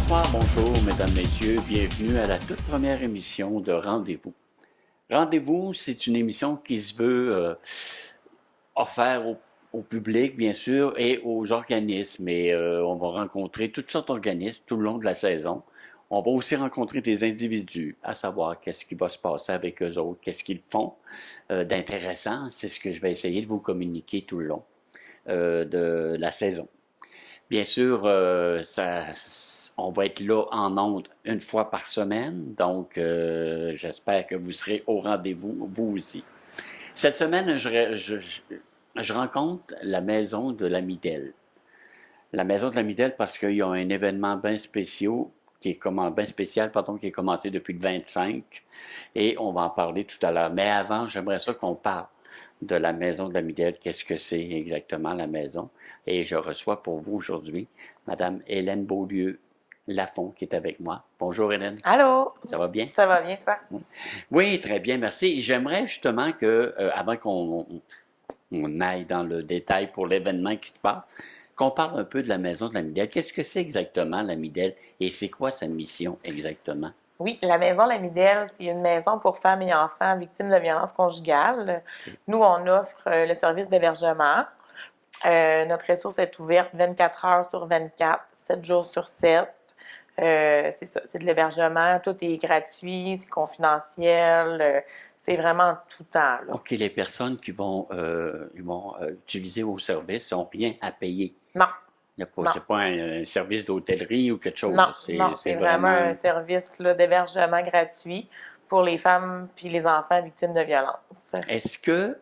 Bonsoir, bonjour, mesdames, messieurs. Bienvenue à la toute première émission de Rendez-vous. Rendez-vous, c'est une émission qui se veut offerte au public, bien sûr, et aux organismes. Et on va rencontrer toutes sortes d'organismes tout le long de la saison. On va aussi rencontrer des individus, à savoir qu'est-ce qui va se passer avec eux autres, qu'est-ce qu'ils font d'intéressant. C'est ce que je vais essayer de vous communiquer tout le long de la saison. Bien sûr, on va être là en ondes une fois par semaine, donc j'espère que vous serez au rendez-vous, vous aussi. Cette semaine, je rencontre la Maison de la Midèle. La Maison de la Midèle parce qu'il y a un événement bien spécial, bien spécial, pardon, qui est commencé depuis le 25, et on va en parler tout à l'heure. Mais avant, j'aimerais ça qu'on parle de la Maison de la Midèle. Qu'est-ce que c'est exactement la maison? Et je reçois pour vous aujourd'hui Madame Hélène Beaulieu-Lafont qui est avec moi. Bonjour Hélène. Allô? Ça va bien? Ça va bien, toi? Oui, très bien, merci. J'aimerais justement que, avant qu'on aille dans le détail pour l'événement qui se passe, qu'on parle un peu de la Maison de la Midèle. Qu'est-ce que c'est exactement la Midèle et c'est quoi sa mission exactement? Oui, la maison La Midèle, c'est une maison pour femmes et enfants victimes de violences conjugales. Nous, on offre le service d'hébergement. Notre ressource est ouverte 24 heures sur 24, 7 jours sur 7. C'est ça, c'est de l'hébergement. Tout est gratuit, c'est confidentiel. C'est vraiment en tout temps, là. OK, les personnes qui vont utiliser vos services n'ont rien à payer. Non, non. C'est pas un service d'hôtellerie ou quelque chose. Non, C'est, non, c'est c'est vraiment un service là, d'hébergement gratuit pour les femmes puis les enfants victimes de violences. Est-ce que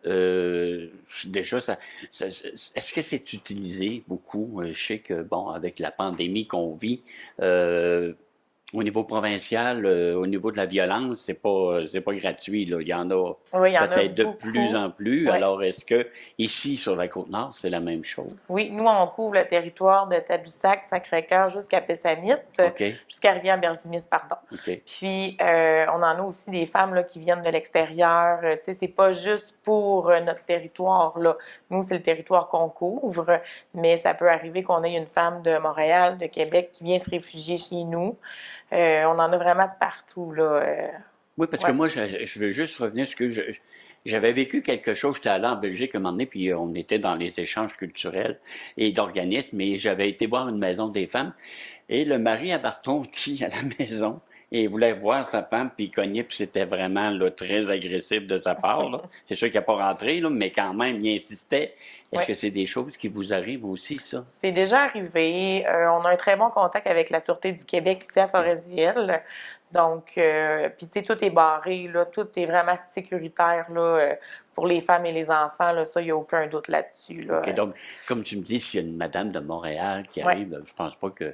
déjà est-ce que c'est utilisé beaucoup? Je sais que bon, avec la pandémie qu'on vit, au niveau provincial, au niveau de la violence, c'est pas gratuit, là. Il y en a Oui, il y en a peut-être de beaucoup. plus en plus. Oui. Alors, est-ce que ici, sur la Côte-Nord, c'est la même chose? Oui, nous, on couvre le territoire de Tadoussac, Sacré-Cœur jusqu'à Pessamit, OK. jusqu'à Rivière-Berzimis, pardon. OK. Puis, on en a aussi des femmes là, qui viennent de l'extérieur. Tu sais, c'est pas juste pour notre territoire, là. Nous, c'est le territoire qu'on couvre, mais ça peut arriver qu'on ait une femme de Montréal, de Québec, qui vient se réfugier chez nous. On en a vraiment de partout, là. Oui, parce que moi, je veux juste revenir sur ce que j'avais vécu quelque chose. J'étais allé en Belgique un moment donné, puis on était dans les échanges culturels et d'organismes, et j'avais été voir une maison des femmes, et le mari avait retourné à la maison, et il voulait voir sa femme, puis il cognait, puis c'était vraiment là, très agressif de sa part. Là. C'est sûr qu'il n'a pas rentré, là, mais quand même, il insistait. Est-ce que c'est des choses qui vous arrivent aussi, ça? C'est déjà arrivé. On a un très bon contact avec la Sûreté du Québec ici à Forestville. Donc, puis tu sais, tout est barré, là, tout est vraiment sécuritaire là, pour les femmes et les enfants. Là, ça, il n'y a aucun doute là-dessus. Là. OK, donc, comme tu me dis, s'il y a une madame de Montréal qui arrive, je pense pas que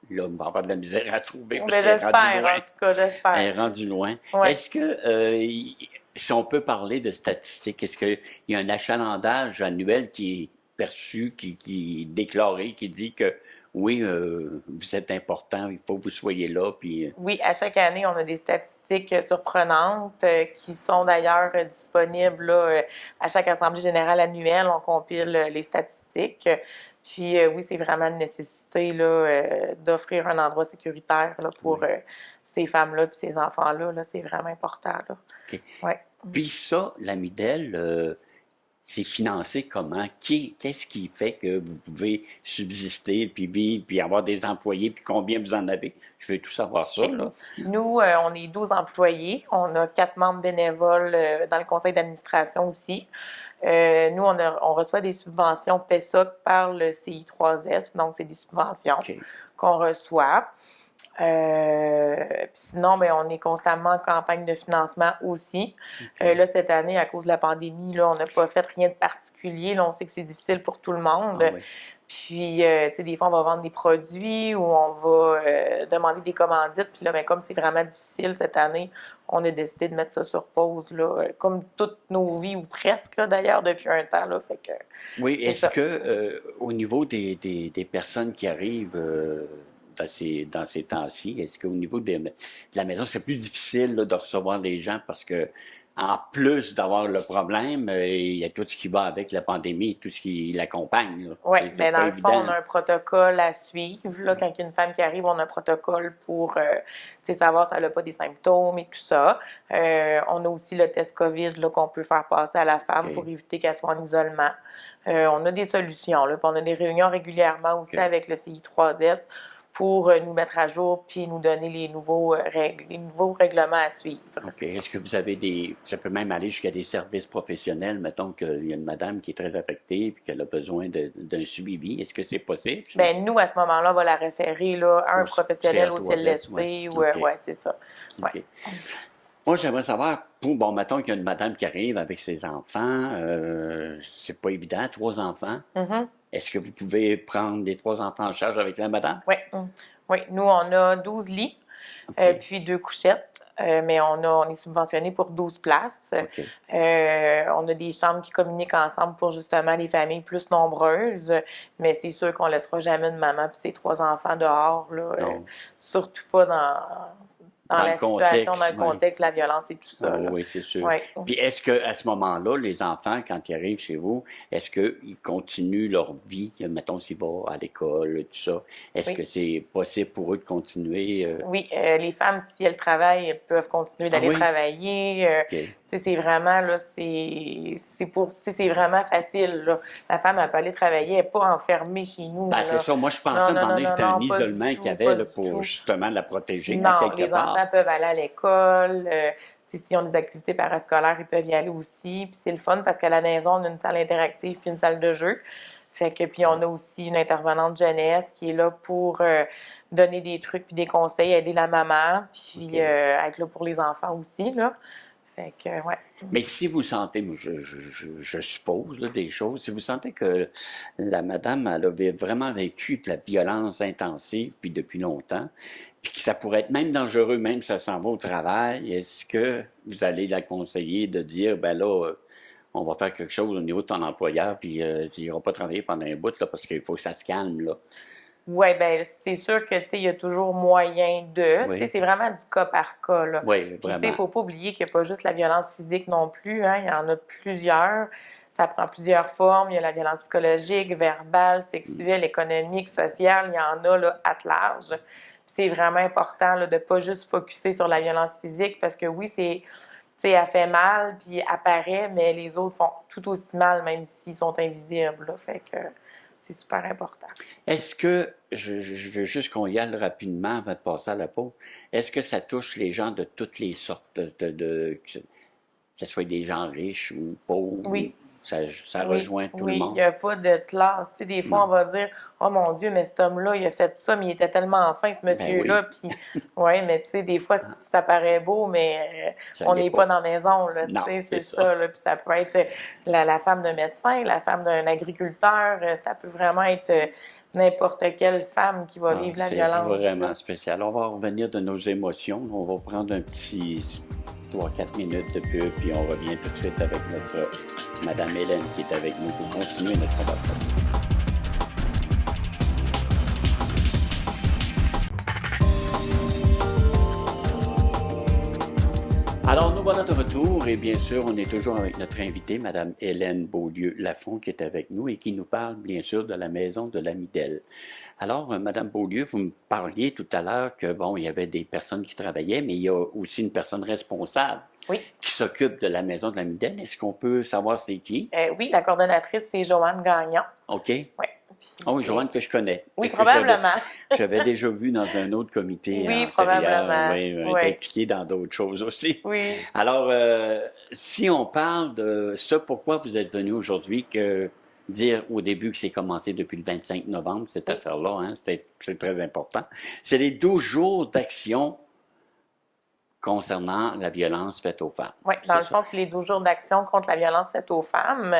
l'homme va avoir de la misère à trouver parce Mais qu'elle est rendue j'espère, loin. en tout cas, j'espère. Elle est rendue loin. Ouais. Est-ce que, si on peut parler de statistiques, est-ce qu'il y a un achalandage annuel qui est perçu, qui est déclaré, qui dit que oui, vous êtes important, il faut que vous soyez là, puis... Oui, à chaque année, on a des statistiques surprenantes qui sont d'ailleurs disponibles là, à chaque Assemblée générale annuelle. On compile les statistiques. Puis oui, c'est vraiment une nécessité là, d'offrir un endroit sécuritaire là, pour ces femmes-là et ces enfants-là. Là, c'est vraiment important. Là. OK. Ouais. Puis ça, l'Amidel, c'est financé comment? Qu'est-ce qui fait que vous pouvez subsister, puis vivre, puis avoir des employés, puis combien vous en avez? Je veux tout savoir ça, là. Nous, on est 12 employés. On a 4 membres bénévoles dans le conseil d'administration aussi. Nous, on reçoit des subventions PESOC par le CI3S, donc c'est des subventions qu'on reçoit. Sinon, ben, on est constamment en campagne de financement aussi. Là, cette année, à cause de la pandémie, là, on n'a pas fait rien de particulier. Là, on sait que c'est difficile pour tout le monde. Ah, oui. Puis, tu sais, des fois, on va vendre des produits ou on va demander des commandites. Puis là, ben, comme c'est vraiment difficile cette année, on a décidé de mettre ça sur pause, là, comme toutes nos vies, ou presque, là, d'ailleurs, depuis un temps. Là, fait que, Oui, est-ce ça. que, au niveau des personnes qui arrivent dans ces temps-ci, est-ce qu'au niveau de la maison, c'est plus difficile là, de recevoir les gens parce que en plus d'avoir le problème, il y a tout ce qui va avec la pandémie, tout ce qui l'accompagne. Oui, C'est bien pas dans le fond, évident. on a un protocole à suivre. Là, quand il y a une femme qui arrive, on a un protocole pour savoir si elle n'a pas des symptômes et tout ça. On a aussi le test COVID là, qu'on peut faire passer à la femme OK. pour éviter qu'elle soit en isolement. On a des solutions. Là, puis on a des réunions régulièrement aussi OK. avec le CI3S pour nous mettre à jour puis nous donner les nouveaux règlements à suivre. OK. Est-ce que vous avez ça peut même aller jusqu'à des services professionnels, mettons qu'il y a une madame qui est très affectée et qu'elle a besoin d'un suivi. Est-ce que c'est possible, ça? Bien, nous, à ce moment-là, on va la référer là, à un Au professionnel au CA3S, CLSC ouais. ou OK. ouais, c'est ça. Ouais. OK. Moi, j'aimerais savoir, bon, mettons qu'il y a une madame qui arrive avec ses enfants, c'est pas évident, 3 enfants. Mhm. Est-ce que vous pouvez prendre les 3 enfants en charge avec la madame? Oui. Oui, nous, on a 12 lits, OK. puis 2 couchettes, mais on est subventionné pour 12 places. OK. On a des chambres qui communiquent ensemble pour justement les familles plus nombreuses, mais c'est sûr qu'on ne laissera jamais de maman puis ses 3 enfants dehors, là, Non. surtout pas dans Dans la le situation, contexte, dans le ouais. contexte, la violence et tout ça. Oh, là. oui, c'est sûr. Ouais. Puis est-ce qu'à ce moment-là, les enfants, quand ils arrivent chez vous, est-ce qu'ils continuent leur vie, mettons s'ils vont à l'école, tout ça, est-ce Oui. que c'est possible pour eux de continuer? Oui, les femmes, si elles travaillent, elles peuvent continuer d'aller Ah oui? travailler. OK. Tu sais, c'est vraiment, là, c'est vraiment facile, là. La femme, elle peut aller travailler, elle n'est pas enfermée chez nous, Ben, là. c'est ça. Moi, je pensais à un moment donné que c'était un isolement qu'il y avait pas là, du pour tout. justement la protéger à Non, quelque les part. enfants peuvent aller à l'école. Tu sais, s'ils ont des activités parascolaires, ils peuvent y aller aussi. Puis c'est le fun parce qu'à la maison, on a une salle interactive puis une salle de jeu. Fait que, puis on a aussi une intervenante jeunesse qui est là pour donner des trucs puis des conseils, aider la maman, puis OK. être là pour les enfants aussi, là. Fait que, ouais. Mais si vous sentez, moi, je suppose là, des choses, si vous sentez que la madame elle avait vraiment vécu de la violence intensive puis depuis longtemps, puis que ça pourrait être même dangereux, même si ça s'en va au travail, est-ce que vous allez la conseiller de dire, ben là, on va faire quelque chose au niveau de ton employeur, puis tu n'iras pas travailler pendant un bout là, parce qu'il faut que ça se calme là. Oui, bien, c'est sûr que, tu sais, il y a toujours moyen de. Oui. Tu sais, c'est vraiment du cas par cas, là. Oui, Puis, tu sais, il vraiment. ne faut pas oublier qu'il n'y a pas juste la violence physique non plus, hein. Il y en a plusieurs. Ça prend plusieurs formes. Il y a la violence psychologique, verbale, sexuelle, économique, sociale. Il y en a, là, at large. Puis, c'est vraiment important, là, de ne pas juste focusser sur la violence physique parce que, oui, c'est... Tu sais, elle fait mal, puis elle apparaît, mais les autres font tout aussi mal, même s'ils sont invisibles, là. Fait que c'est super important. Est-ce que, je veux juste qu'on y aille rapidement avant de passer à la pause, est-ce que ça touche les gens de toutes les sortes, que ce soit des gens riches ou pauvres? Oui. Ça Oui, rejoint tout le oui, il monde? n'y a pas de classe. Tu sais, des fois, Non. on va dire, oh mon Dieu, mais cet homme-là, il a fait ça, mais il était tellement fin, ce monsieur-là. Puis, ouais, mais tu sais, des fois, ça paraît beau, mais Ça on l'est n'est pas. pas dans la maison, là. Non, Tu sais, c'est c'est ça. ça, là. Puis, ça peut être la femme d'un médecin, la femme d'un agriculteur. Ça peut vraiment être n'importe quelle femme qui va Ah, vivre la c'est violence. vraiment là. spécial. On va revenir de nos émotions. On va prendre un petit 3-4 minutes de pub, puis on revient tout de suite avec notre Madame Hélène qui est avec nous pour continuer notre conversation. Alors, nous voilà de retour et bien sûr, on est toujours avec notre invitée, Madame Hélène Beaulieu-Lafont, qui est avec nous et qui nous parle bien sûr de la maison de l'Amidel. Alors, Madame Beaulieu, vous me parliez tout à l'heure que bon, il y avait des personnes qui travaillaient, mais il y a aussi une personne responsable Oui. qui s'occupe de la maison de l'Amidel. Est-ce qu'on peut savoir c'est qui? Oui, la coordonnatrice, c'est Joanne Gagnon. OK. Oui. Ah oui, Joanne que je connais. Oui, Que probablement. j'avais déjà vu dans un autre comité Oui, antérieur. probablement. Oui, elle Oui. est impliquée dans d'autres choses aussi. Oui. Alors, si on parle de ce pourquoi vous êtes venu aujourd'hui, que dire au début que c'est commencé depuis le 25 novembre, cette Oui. affaire-là, hein, c'est très important. C'est les 12 jours d'action concernant la violence faite aux femmes. Oui, dans le fond, c'est les 12 jours d'action contre la violence faite aux femmes.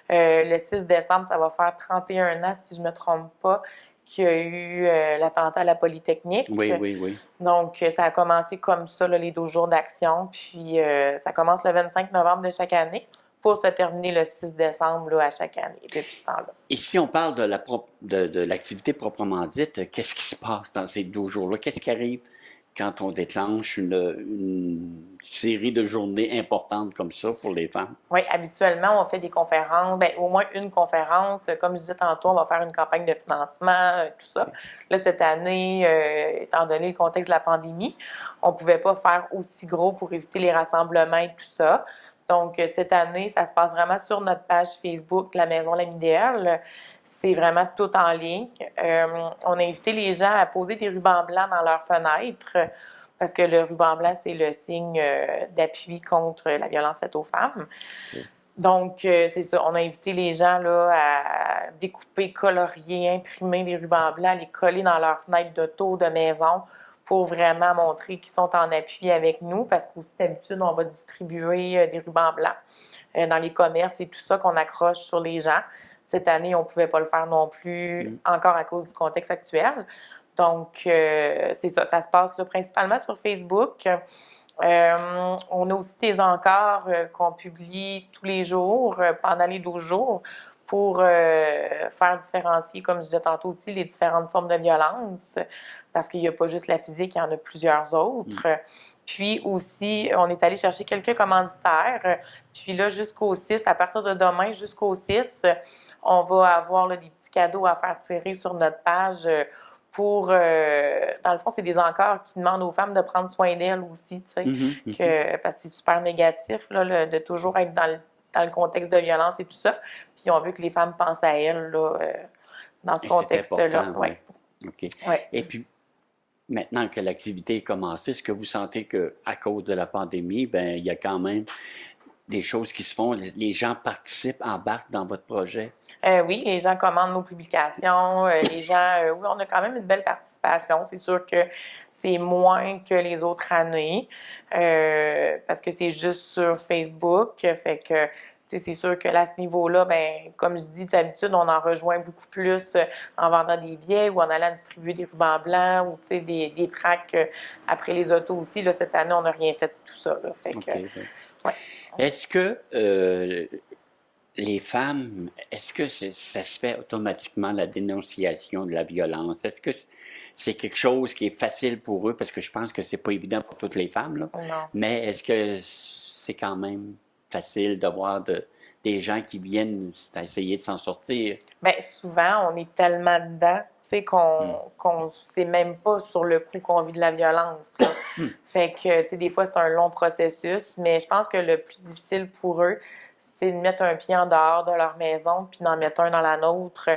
Le 6 décembre, ça va faire 31 ans, si je ne me trompe pas, qu'il y a eu l'attentat à la Polytechnique. Oui, oui, oui. Donc, ça a commencé comme ça, là, les 12 jours d'action. Puis, ça commence le 25 novembre de chaque année pour se terminer le 6 décembre là, à chaque année, depuis ce temps-là. Et si on parle de l'activité proprement dite, qu'est-ce qui se passe dans ces 12 jours-là? Qu'est-ce qui arrive quand on déclenche une série de journées importantes comme ça pour les femmes? Oui, habituellement, on fait des conférences, ben, au moins une conférence. Comme je disais tantôt, on va faire une campagne de financement, tout ça. Là, cette année, étant donné le contexte de la pandémie, on ne pouvait pas faire aussi gros pour éviter les rassemblements et tout ça. Donc, cette année, ça se passe vraiment sur notre page Facebook, La Maison L'Ami-idéal. C'est vraiment tout en ligne. On a invité les gens à poser des rubans blancs dans leurs fenêtres parce que le ruban blanc, c'est le signe d'appui contre la violence faite aux femmes. Donc, c'est ça. On a invité les gens là, à découper, colorier, imprimer des rubans blancs, les coller dans leurs fenêtres d'auto, de maison, pour vraiment montrer qu'ils sont en appui avec nous, parce qu'aussi, d'habitude, on va distribuer des rubans blancs dans les commerces et tout ça qu'on accroche sur les gens. Cette année, on ne pouvait pas le faire non plus, encore à cause du contexte actuel. Donc, c'est ça. Ça se passe là, principalement sur Facebook. On a aussi des encarts qu'on publie tous les jours, pendant les 12 jours, pour faire différencier, comme je disais tantôt aussi, les différentes formes de violence, parce qu'il n'y a pas juste la physique, il y en a plusieurs autres. Puis aussi, on est allé chercher quelques commanditaires. Puis là, jusqu'au 6, à partir de demain jusqu'au 6, on va avoir là, des petits cadeaux à faire tirer sur notre page pour, dans le fond, c'est des encarts qui demandent aux femmes de prendre soin d'elles aussi, tu sais, parce que c'est super négatif, là, de toujours être dans le contexte de violence et tout ça. Puis on veut que les femmes pensent à elles, là, dans ce contexte-là. Ouais. OK. Ouais. Et puis, maintenant que l'activité est commencée, est-ce que vous sentez qu'à cause de la pandémie, ben il y a quand même des choses qui se font, les gens participent, embarquent dans votre projet? Oui, les gens commandent nos publications. Les gens, oui, on a quand même une belle participation. C'est sûr que c'est moins que les autres années parce que c'est juste sur Facebook. Fait que, tu sais, c'est sûr que là, à ce niveau-là, ben, comme je dis d'habitude, on en rejoint beaucoup plus en vendant des billets ou en allant distribuer des rubans blancs ou, tu sais, des tracts après les autos aussi. Là, cette année, on n'a rien fait de tout ça. Là. Fait que, ouais. Est-ce que les femmes, est-ce que ça se fait automatiquement la dénonciation de la violence? Est-ce que c'est quelque chose qui est facile pour eux? Parce que je pense que c'est pas évident pour toutes les femmes, là. Non. Mais est-ce que c'est quand même facile de voir des gens qui viennent essayer de s'en sortir? Bien, souvent, on est tellement dedans, tu sais, qu'on sait même pas sur le coup qu'on vit de la violence, là. Fait que, tu sais, des fois, c'est un long processus, mais je pense que le plus difficile pour eux, c'est de mettre un pied en dehors de leur maison puis d'en mettre un dans la nôtre.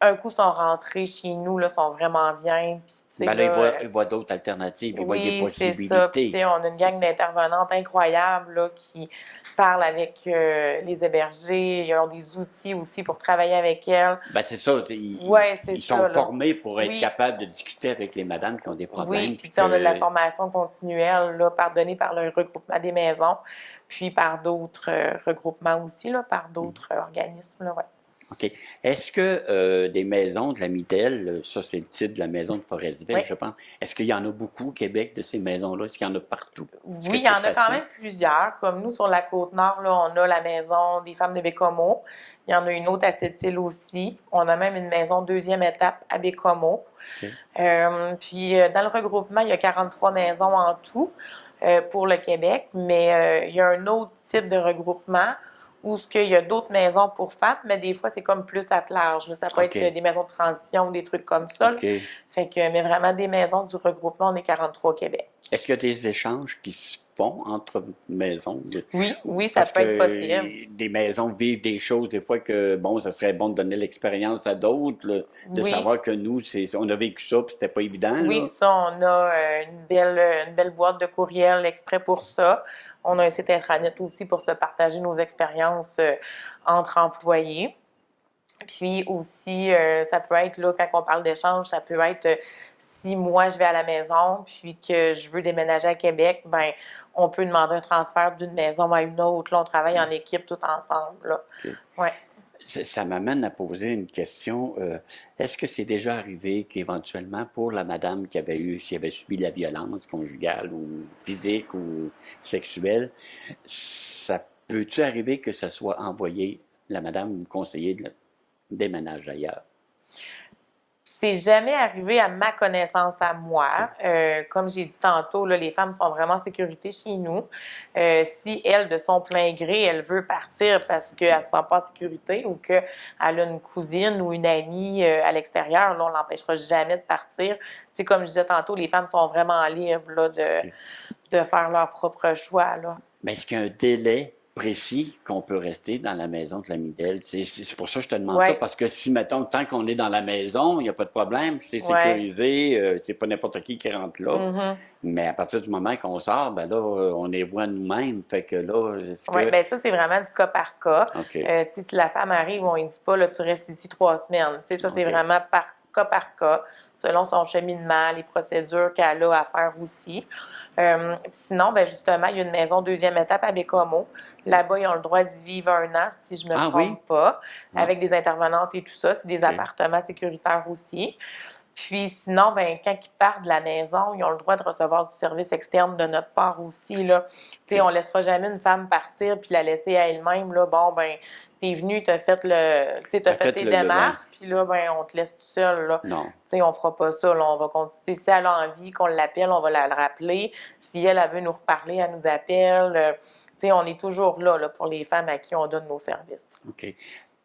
Un coup, ils sont rentrés chez nous, là, sont vraiment bien. Puis, tu sais, Ben là, ils voient d'autres alternatives, ils voient des oui, c'est possibilités. ça. Puis, tu sais, on a une gang d'intervenantes incroyables là, qui parlent avec les hébergés. Ils ont des outils aussi pour travailler avec elles. Ben c'est ça, ils sont formés pour être capables de discuter avec les madames qui ont des problèmes. Oui, puis tu sais, on a de la formation continuelle là, donnée par le regroupement des maisons, puis par d'autres regroupements aussi, là, par d'autres organismes. Là, ouais. OK. Est-ce que des maisons de la Mitaine, ça c'est le titre de la maison de Forestville, je pense, est-ce qu'il y en a beaucoup au Québec de ces maisons-là? Est-ce qu'il y en a partout? Oui, il y en a quand même plusieurs. Comme nous, sur la Côte-Nord, là, on a la maison des femmes de Bécomo. Il y en a une autre à Sept-Îles aussi. On a même une maison deuxième étape à Bécomo. Okay. Puis dans le regroupement, il y a 43 maisons en tout pour le Québec, mais il y a un autre type de regroupement où il y a d'autres maisons pour femmes, mais des fois, c'est comme plus à large. Là. Ça peut être des maisons de transition ou des trucs comme ça. Fait que, mais vraiment, des maisons du regroupement, on est 43 au Québec. Est-ce qu'il y a des échanges qui se font entre maisons? Oui, ça peut être possible. Des maisons vivent des choses, des fois que, bon, ça serait bon de donner l'expérience à d'autres, de savoir que nous, on a vécu ça, puis c'était pas évident. Oui, là. Ça, on a une belle boîte de courriel exprès pour ça. On a un site intranet aussi pour se partager nos expériences entre employés. Puis aussi, ça peut être, là, quand on parle d'échange, ça peut être si moi, je vais à la maison puis que je veux déménager à Québec, bien, on peut demander un transfert d'une maison à une autre. Là, on travaille en équipe tout ensemble. Là. Okay. Ouais. Ça m'amène à poser une question. Est-ce que c'est déjà arrivé qu'éventuellement, pour la madame qui avait subi la violence conjugale ou physique ou sexuelle, ça peut-tu arriver que ça soit envoyé, la madame ou le conseiller déménage ailleurs? C'est jamais arrivé à ma connaissance à moi. Comme j'ai dit tantôt, là, les femmes sont vraiment en sécurité chez nous. Si elle, de son plein gré, elle veut partir parce qu'elle ne se sent pas en sécurité ou qu'elle a une cousine ou une amie à l'extérieur, là, on l'empêchera jamais de partir. Tu sais, comme je disais tantôt, les femmes sont vraiment libres là, de faire leur propre choix. Là. Mais est-ce qu'il y a un délai précis qu'on peut rester dans la maison de l'Amidel? C'est pour ça que je te demande ça, parce que si, mettons, tant qu'on est dans la maison, il n'y a pas de problème, c'est sécurisé, c'est pas n'importe qui rentre là. Mais à partir du moment qu'on sort, ben là, on les voit nous-mêmes. Fait que là, ben ça, c'est vraiment du cas par cas. Si la femme arrive, on ne dit pas, là, tu restes ici 3 semaines. Ça, c'est vraiment cas par cas, selon son cheminement, les procédures qu'elle a à faire aussi. Sinon, ben justement, il y a une maison deuxième étape à Bécomo. Là-bas, ils ont le droit d'y vivre 1 an, si je ne me trompe pas, avec des intervenantes et tout ça. C'est des appartements sécuritaires aussi. Puis sinon, ben quand ils partent de la maison, ils ont le droit de recevoir du service externe de notre part aussi. Là. On ne laissera jamais une femme partir puis la laisser à elle-même. Là. Bon, ben t'es venu, t'as fait tes démarches, puis là, ben on te laisse tout seul. Là. Non. On fera pas ça. Là. On va continuer. Si elle a envie qu'on l'appelle, on va la rappeler. Si elle veut nous reparler, elle nous appelle. On est toujours là pour les femmes à qui on donne nos services. OK.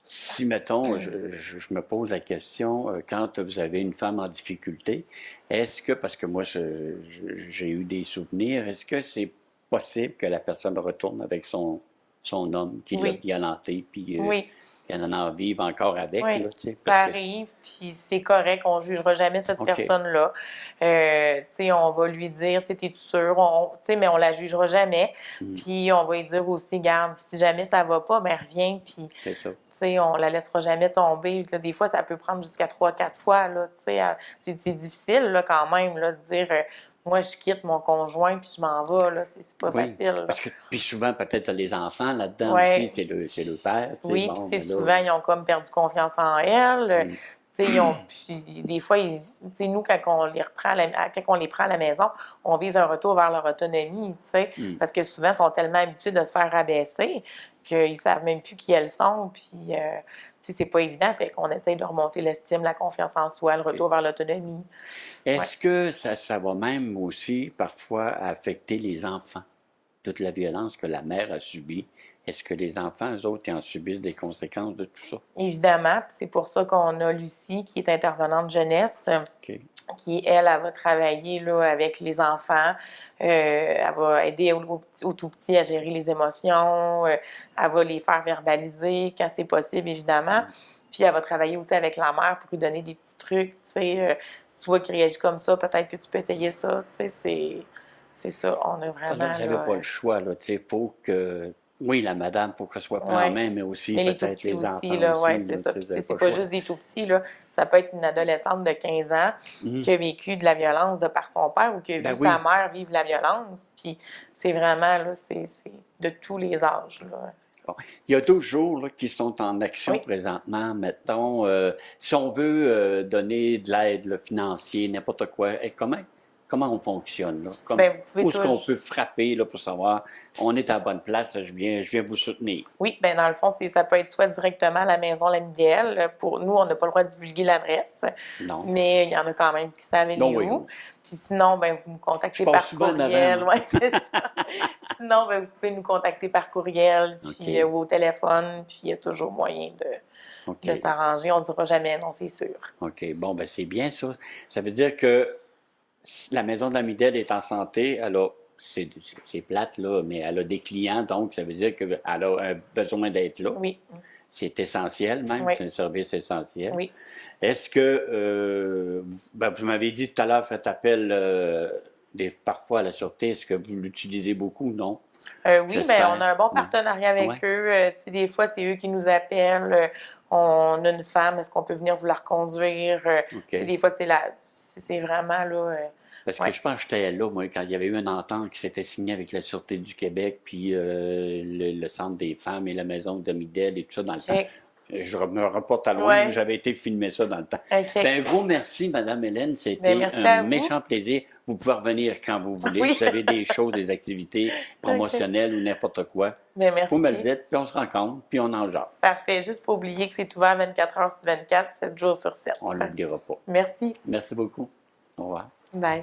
Si, mettons, je me pose la question, quand vous avez une femme en difficulté, est-ce que, parce que moi, j'ai eu des souvenirs, est-ce que c'est possible que la personne retourne avec son homme qui l'a violenté, puis qu'elle en a envie encore avec? Oui, là, ça arrive, puis c'est correct, on ne jugera jamais cette personne-là. On va lui dire, t'es sûr, mais on la jugera jamais. Puis on va lui dire aussi, garde, si jamais ça va pas, ben reviens, puis on la laissera jamais tomber. Là, des fois, ça peut prendre jusqu'à 3-4 fois. Là, c'est difficile là, quand même là, de dire... moi, je quitte mon conjoint puis je m'en vais, là, c'est pas facile. Parce que, puis souvent, peut-être, les enfants là-dedans aussi, c'est le père. Oui, puis souvent, ils ont comme perdu confiance en elle. Puis des fois, nous, quand on les prend à la maison, on vise un retour vers leur autonomie, parce que souvent, ils sont tellement habitués de se faire rabaisser qu'ils ne savent même plus qui elles sont, puis c'est pas évident, fait qu'on essaye de remonter l'estime, la confiance en soi, le retour vers l'autonomie. Est-ce que ça va même aussi parfois affecter les enfants? Toute la violence que la mère a subie, est-ce que les enfants, eux autres, ils en subissent des conséquences de tout ça? Évidemment, c'est pour ça qu'on a Lucie, qui est intervenante jeunesse, qui, elle va travailler là, avec les enfants, elle va aider aux tout-petits à gérer les émotions, elle va les faire verbaliser quand c'est possible, évidemment. Puis elle va travailler aussi avec la mère pour lui donner des petits trucs, si tu vois qu'il réagit comme ça, peut-être que tu peux essayer ça, c'est ça, on a vraiment... Vous n'avez pas le choix, là, il faut que... Oui, la madame, pour qu'elle soit pas en main, mais aussi peut-être les enfants aussi. C'est ça. C'est pas juste des tout-petits, là. Ça peut être une adolescente de 15 ans qui a vécu de la violence de par son père ou qui a vu sa mère vivre la violence. Puis c'est vraiment, là, c'est de tous les âges, là. Bon. Il y a d'autres jours là, qui sont en action présentement. Mettons, si on veut donner de l'aide financière, n'importe quoi, comment on fonctionne? Là? Où est-ce qu'on peut frapper là, pour savoir on est à la bonne place, je viens vous soutenir? Oui, bien dans le fond, ça peut être soit directement à la maison L'Amidel. Pour nous, on n'a pas le droit de divulguer l'adresse. Non. Mais il y en a quand même qui savent les où. Puis sinon, vous nous contactez par courriel. C'est ça. Sinon, vous pouvez nous contacter par courriel puis, ou au téléphone. Puis il y a toujours moyen de s'arranger. On ne dira jamais non, c'est sûr. OK. Bon, c'est bien ça. Ça veut dire que la maison de l'Amidel est en santé, c'est plate, là, mais elle a des clients, donc ça veut dire qu'elle a un besoin d'être là. Oui. C'est essentiel même, c'est un service essentiel. Oui. Est-ce que, vous m'avez dit tout à l'heure, faites appel parfois à la sûreté, est-ce que vous l'utilisez beaucoup, non? Oui, on a un bon partenariat avec eux. Des fois, c'est eux qui nous appellent. On a une femme, est-ce qu'on peut venir vous la reconduire? Des fois, c'est vraiment là. Parce que je pense que j'étais là, moi, quand il y avait eu une entente qui s'était signée avec la Sûreté du Québec, puis le Centre des femmes et la maison d'Amidel et tout ça dans le temps. Je me reporte à loin, Ouais. où j'avais été filmer ça dans le temps. OK. Ben, vous, merci, Madame Hélène. C'était Ben, merci à un vous. méchant plaisir. Vous pouvez revenir quand vous voulez. Oui. Si vous avez des choses, des activités promotionnelles ou n'importe quoi, Ben, merci. vous me le dites, puis on se rencontre, puis on en jase. Parfait. Juste pour oublier que c'est ouvert 24 heures sur 24, 7 jours sur 7. On ne l'oubliera pas. Merci. Merci beaucoup. Au revoir. Bye.